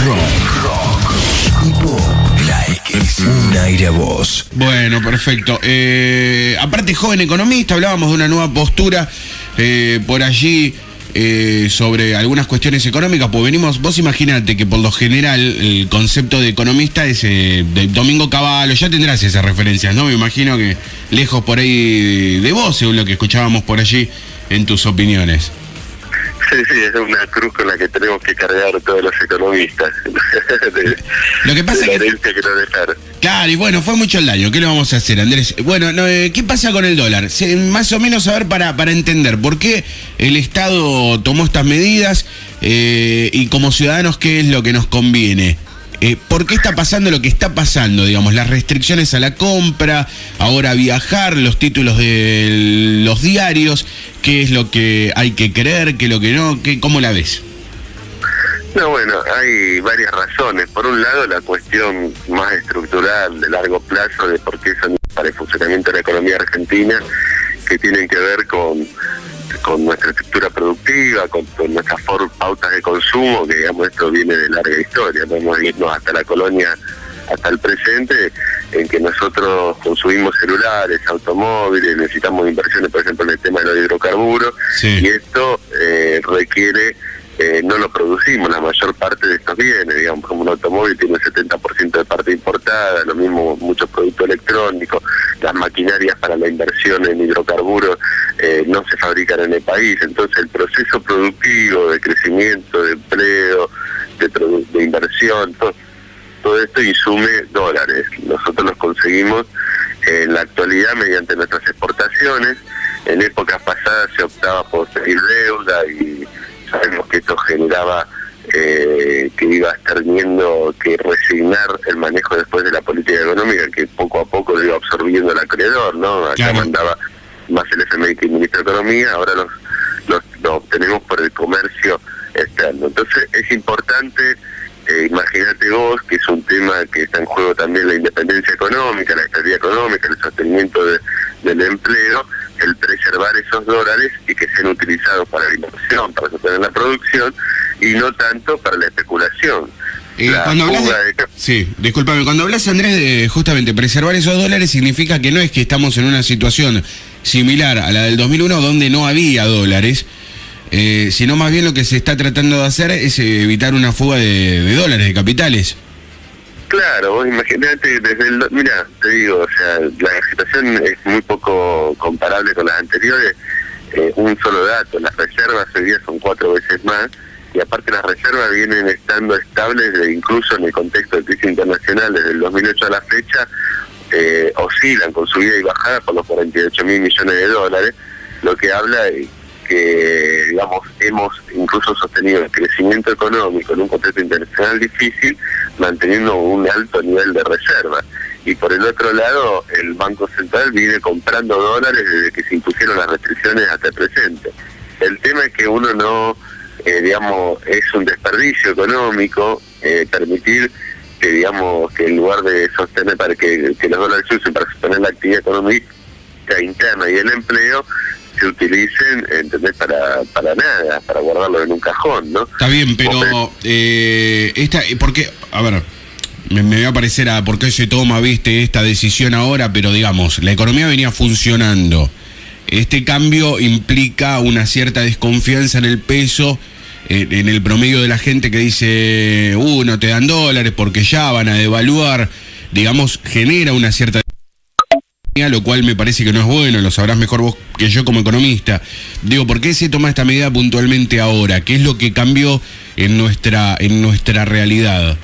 Rock y pop. La X. Un aire a vos. Bueno, perfecto. Aparte, joven economista, hablábamos de una nueva postura por allí sobre algunas cuestiones económicas. Pues venimos, vos imaginate que por lo general el concepto de economista es de Domingo Cavallo, ya tendrás esas referencias, ¿no? Me imagino que lejos por ahí de vos, según lo que escuchábamos por allí en tus opiniones. Sí, es una cruz con la que tenemos que cargar todos los economistas. Lo que pasa es que no dejar. Claro, y bueno, fue mucho el daño. ¿Qué le vamos a hacer, Andrés? Bueno, ¿qué pasa con el dólar? Más o menos saber para entender por qué el Estado tomó estas medidas y como ciudadanos qué es lo que nos conviene. ¿Por qué está pasando lo que está pasando? Digamos, las restricciones a la compra, ahora viajar, los títulos de los diarios, ¿qué es lo que hay que creer, qué es lo que no? ¿Cómo la ves? No, bueno, hay varias razones. Por un lado, la cuestión más estructural de largo plazo de por qué son para el funcionamiento de la economía argentina, que tienen que ver con nuestra estructura productiva, con nuestras pautas de consumo, que digamos esto viene de larga historia, podemos irnos hasta la colonia, hasta el presente, en que nosotros consumimos celulares, automóviles, necesitamos inversiones, por ejemplo, en el tema de los hidrocarburos, sí. Y esto requiere, no lo producimos la mayor parte de estos bienes, digamos, como un automóvil tiene un 70% de parte importada, lo mismo muchos productos electrónicos, las maquinarias para la inversión en hidrocarburos no se fabrican en el país, entonces el proceso productivo de crecimiento, de empleo, de inversión, todo esto insume dólares. Nosotros los conseguimos en la actualidad mediante nuestras exportaciones. En épocas pasadas se optaba por pedir deuda y sabemos que esto generaba que iba a estar teniendo que resignar el manejo después de la política económica, que poco a poco lo iba absorbiendo el acreedor, ¿no? Acá claro. Mandaba más el FMI que el Ministro de Economía, ahora lo obtenemos por el comercio externo. Entonces es importante, imagínate vos, que es un tema que está en juego también la independencia económica, la estabilidad económica, el sostenimiento del empleo, el preservar esos dólares y que sean utilizados para la inversión, para sostener la producción y no tanto para la especulación. Cuando hablas Sí, discúlpame, cuando hablas, Andrés, de justamente preservar esos dólares, significa que no es que estamos en una situación similar a la del 2001 donde no había dólares, sino más bien lo que se está tratando de hacer es evitar una fuga de dólares, de capitales. Claro, vos imaginate, mira, te digo, o sea, la situación es muy poco comparable con las anteriores. Un solo dato, las reservas hoy día son 4 veces más, y aparte las reservas vienen estando estables incluso en el contexto de crisis internacional desde el 2008 a la fecha, oscilan con subida y bajada por los 48.000 millones de dólares, lo que habla de que, digamos, hemos incluso sostenido el crecimiento económico en un contexto internacional difícil, manteniendo un alto nivel de reserva. Y por el otro lado, el Banco Central viene comprando dólares desde que se impusieron las restricciones hasta el presente. El tema es que uno no, digamos, es un desperdicio económico permitir que, digamos, que en lugar de sostener para que los dólares se usen para sostener la actividad económica interna y el empleo, se utilicen, ¿entendés? Para nada, para guardarlo en un cajón, ¿no? Está bien, pero porque, a ver, me va a parecer a por qué se toma, viste, esta decisión ahora, pero digamos, la economía venía funcionando. Este cambio implica una cierta desconfianza en el peso, en el promedio de la gente que dice, no te dan dólares porque ya van a devaluar, digamos, genera una cierta, lo cual me parece que no es bueno, lo sabrás mejor vos que yo como economista. Digo, ¿por qué se toma esta medida puntualmente ahora? ¿Qué es lo que cambió en nuestra realidad?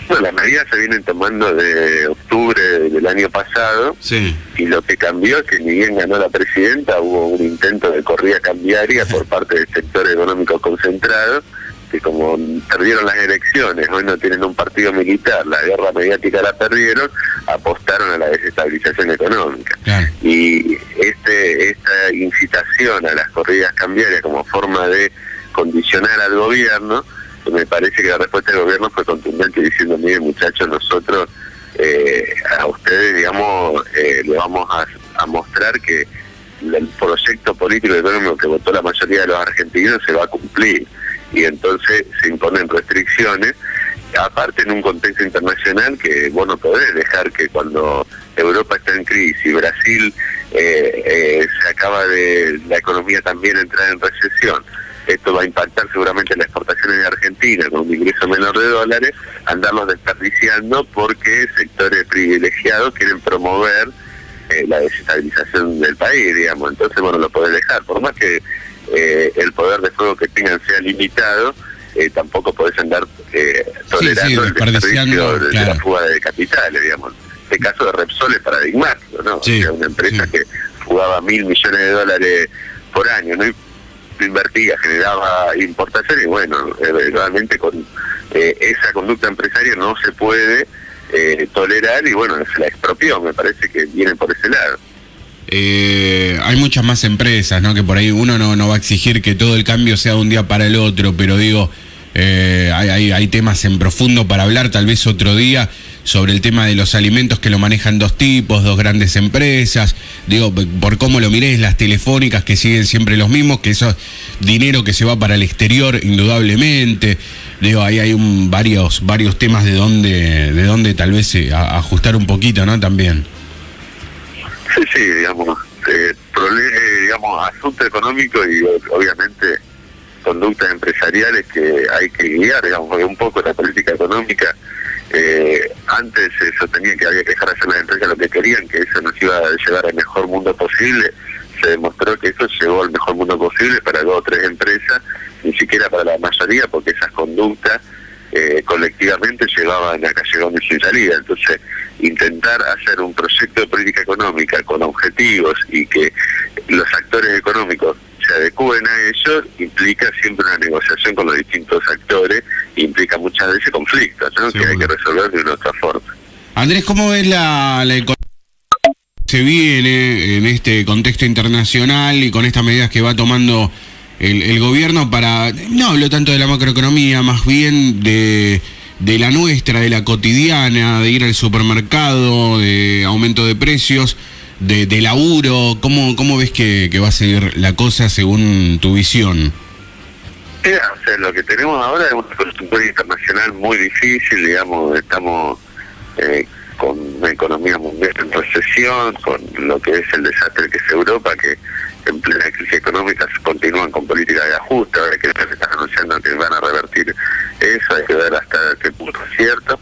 Bueno, las medidas se vienen tomando de octubre del año pasado, sí. Y lo que cambió es que ni bien ganó la presidenta, hubo un intento de corrida cambiaria por parte del sector económico concentrado, que como perdieron las elecciones, hoy no tienen un partido militar, la guerra mediática la perdieron, apostaron a la desestabilización económica. Claro. Y esta incitación a las corridas cambiarias como forma de condicionar al gobierno, me parece que la respuesta del gobierno fue contundente diciendo, miren muchachos, nosotros a ustedes, digamos, le vamos a mostrar que el proyecto político y económico que votó la mayoría de los argentinos se va a cumplir. y entonces se imponen restricciones. Aparte, en un contexto internacional que vos no podés dejar que cuando Europa está en crisis, Brasil se acaba de la economía también entrar en recesión, esto va a impactar seguramente en las exportaciones de Argentina con un ingreso menor de dólares, andarlos desperdiciando porque sectores privilegiados quieren promover la desestabilización del país, digamos. Entonces, bueno, lo podés dejar, por más que el poder de fuego que tengan sea limitado, tampoco podés andar tolerando el desperdicio de la fuga de capitales, digamos. Este caso de Repsol es paradigmático, ¿no? Sí, o sea, una empresa que fugaba $1.000 millones por año, ¿no? Invertía, generaba importaciones, y bueno, realmente con esa conducta empresaria no se puede tolerar, y bueno, se la expropió, me parece que viene por ese lado. Hay muchas más empresas, ¿no? Que por ahí uno no va a exigir que todo el cambio sea de un día para el otro, pero digo, hay temas en profundo para hablar, tal vez otro día, sobre el tema de los alimentos, que lo manejan dos grandes empresas, digo, por cómo lo mirés, las telefónicas que siguen siempre los mismos, que eso es dinero que se va para el exterior, indudablemente, digo, ahí hay varios temas de donde tal vez ajustar un poquito, ¿no? También. Sí, digamos, asunto económico y obviamente conductas empresariales que hay que guiar, digamos, porque un poco la política económica, antes se sostenía que había que dejar hacer las empresas lo que querían, que eso nos iba a llevar al mejor mundo posible. Se demostró que eso llegó al mejor mundo posible para 2 o 3 empresas, ni siquiera para la mayoría, porque esas conductas colectivamente llevaban a callejones sin salida. Entonces, intentar hacer un proyecto de política económica con objetivos y que los actores económicos se adecúen a ellos implica siempre una negociación con los distintos actores, implica muchas veces conflictos, ¿no? Que hay que resolver de una otra forma. Andrés, ¿cómo ves la economía que se viene en este contexto internacional y con estas medidas que va tomando el gobierno para, no hablo tanto de la macroeconomía, más bien de la nuestra, de la cotidiana, de ir al supermercado, de aumento de precios, de laburo? ¿Cómo ves que va a seguir la cosa según tu visión? O sea, lo que tenemos ahora es una coyuntura internacional muy difícil, digamos, estamos con una economía mundial en recesión, con lo que es el desastre que es Europa, que en plena crisis económica continúan con políticas de ajuste, ahora que se están anunciando que van a revertir eso, hay que ver hasta qué punto es cierto.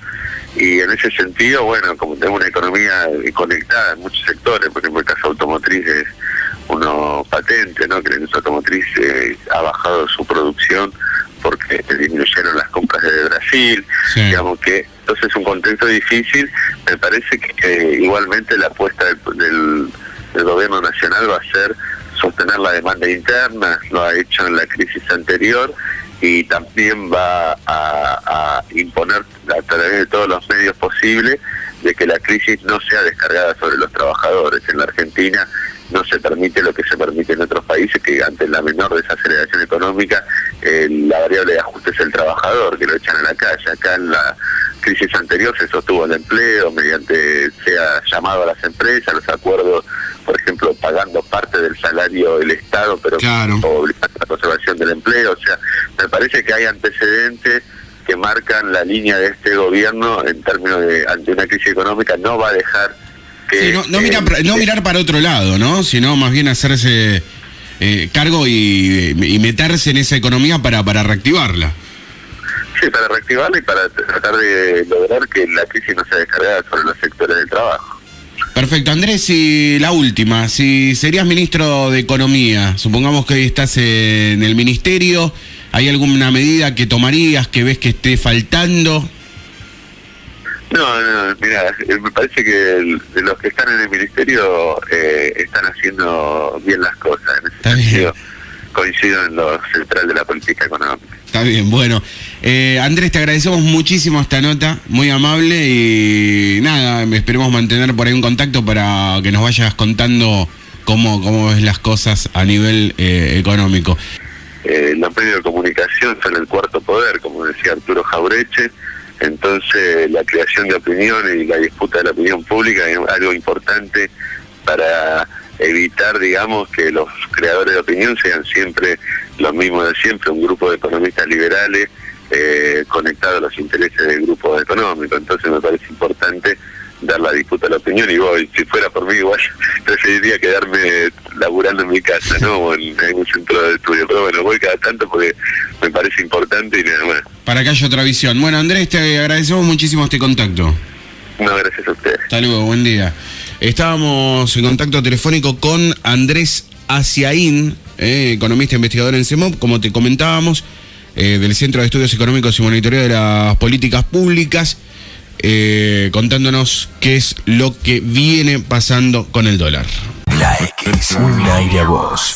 Y en ese sentido, bueno, como tenemos una economía conectada en muchos sectores, por ejemplo el caso automotriz es uno patente, ¿no? Que la industria automotriz ha bajado su producción porque disminuyeron las compras de Brasil, sí. Digamos que entonces es un contexto difícil. Me parece que igualmente la apuesta del gobierno nacional va a ser sostener la demanda interna, lo ha hecho en la crisis anterior, y también va a imponer a través de todos los medios posibles de que la crisis no sea descargada sobre los trabajadores. En la Argentina no se permite lo que se permite en otros países, que ante la menor desaceleración económica la variable de ajuste es el trabajador, que lo echan a la calle. Acá en la crisis anterior se sostuvo el empleo mediante, sea llamado a las empresas, los acuerdos, por ejemplo, pagando parte del salario del Estado, pero claro, obligando a la conservación del empleo. O sea, me parece que hay antecedentes que marcan la línea de este gobierno en términos de, ante una crisis económica, no va a dejar que... Sí, no mirar para otro lado, ¿no? Sino más bien hacerse cargo y meterse en esa economía para reactivarla. Sí, para reactivarla y para tratar de lograr que la crisis no sea descargada sobre los sectores del trabajo. Perfecto, Andrés, y la última, si serías ministro de Economía, supongamos que hoy estás en el ministerio, ¿hay alguna medida que tomarías, que ves que esté faltando? No, mira, me parece que los que están en el ministerio están haciendo bien las cosas. En ese sentido, coincido en lo central de la política económica. Está bien, bueno. Andrés, te agradecemos muchísimo esta nota, muy amable, y nada, esperemos mantener por ahí un contacto para que nos vayas contando cómo ves las cosas a nivel económico. Los medios de comunicación son el cuarto poder, como decía Arturo Jaureche. Entonces la creación de opinión y la disputa de la opinión pública es algo importante para evitar, digamos, que los creadores de opinión sean siempre lo mismo de siempre, un grupo de economistas liberales conectados a los intereses del grupo económico. Entonces me parece importante dar la disputa a la opinión, y voy, si fuera por mí igual preferiría quedarme laburando en mi casa, ¿no? O en un centro de estudio, pero bueno, voy cada tanto porque me parece importante y nada más. Para que haya otra visión. Bueno, Andrés, te agradecemos muchísimo este contacto. No, gracias a ustedes. Hasta luego, buen día. Estábamos en contacto telefónico con Andrés Aciaín, economista investigador en CEMOP, como te comentábamos, del Centro de Estudios Económicos y Monitoreo de las Políticas Públicas, contándonos qué es lo que viene pasando con el dólar. La X, un aire a vos.